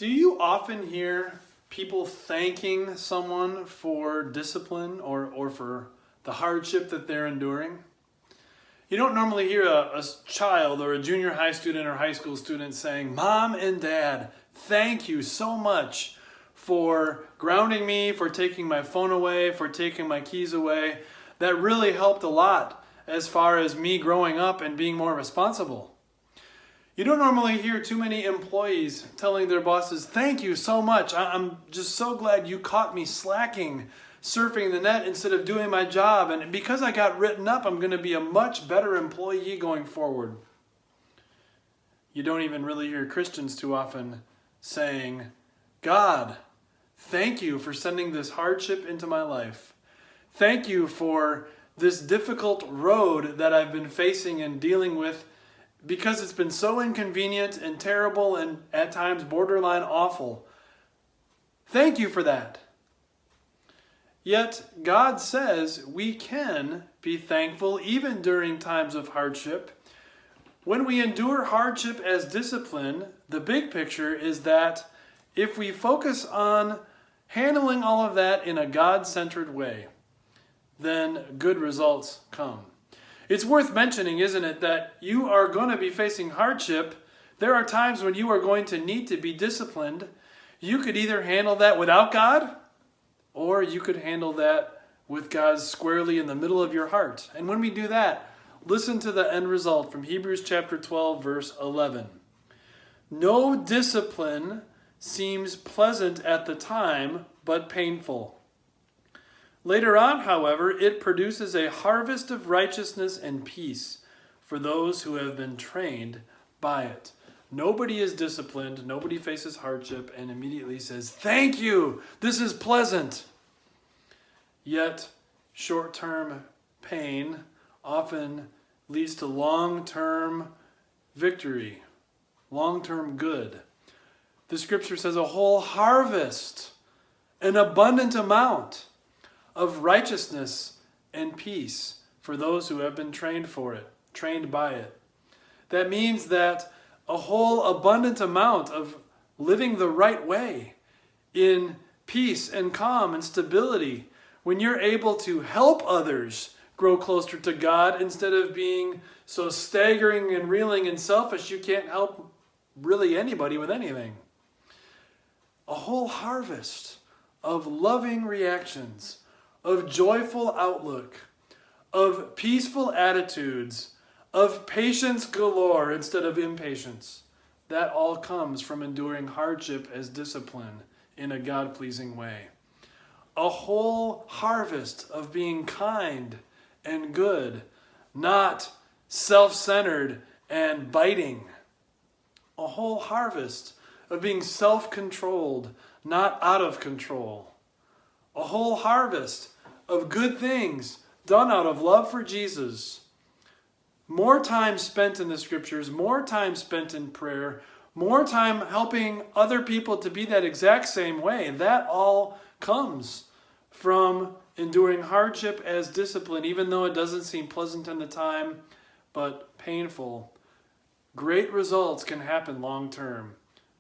Do you often hear people thanking someone for discipline or for the hardship that they're enduring? You don't normally hear a child or a junior high student or high school student saying, "Mom and Dad, thank you so much for grounding me, for taking my phone away, for taking my keys away. That really helped a lot as far as me growing up and being more responsible." You don't normally hear too many employees telling their bosses, "Thank you so much. I'm just so glad you caught me slacking, surfing the net instead of doing my job. And because I got written up, I'm going to be a much better employee going forward." You don't even really hear Christians too often saying, "God, thank you for sending this hardship into my life. Thank you for this difficult road that I've been facing and dealing with, because it's been so inconvenient and terrible and at times borderline awful. Thank you for that." Yet God says we can be thankful even during times of hardship. When we endure hardship as discipline, the big picture is that if we focus on handling all of that in a God-centered way, then good results come. It's worth mentioning, isn't it, that you are going to be facing hardship. There are times when you are going to need to be disciplined. You could either handle that without God, or you could handle that with God squarely in the middle of your heart. And when we do that, listen to the end result from Hebrews chapter 12, verse 11. "No discipline seems pleasant at the time, but painful. Later on, however, it produces a harvest of righteousness and peace for those who have been trained by it." Nobody is disciplined, nobody faces hardship and immediately says, "Thank you, this is pleasant." Yet, short-term pain often leads to long-term victory, long-term good. The scripture says a whole harvest, an abundant amount of righteousness and peace for those who have been trained for it, trained by it. That means that a whole abundant amount of living the right way in peace and calm and stability, when you're able to help others grow closer to God instead of being so staggering and reeling and selfish you can't help really anybody with anything. A whole harvest of loving reactions, of joyful outlook, of peaceful attitudes, of patience galore instead of impatience. That all comes from enduring hardship as discipline in a God-pleasing way. A whole harvest of being kind and good, not self-centered and biting. A whole harvest of being self-controlled, not out of control. A whole harvest of good things done out of love for Jesus. More time spent in the scriptures, more time spent in prayer, more time helping other people to be that exact same way. That all comes from enduring hardship as discipline, even though it doesn't seem pleasant in the time, but painful. Great results can happen long term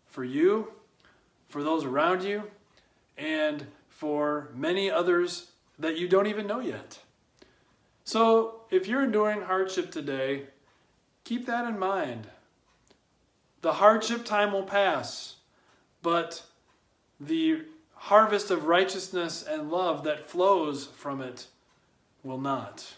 for you, for those around you, and for many others that you don't even know yet. So if you're enduring hardship today, keep that in mind. The hardship time will pass, but the harvest of righteousness and love that flows from it will not.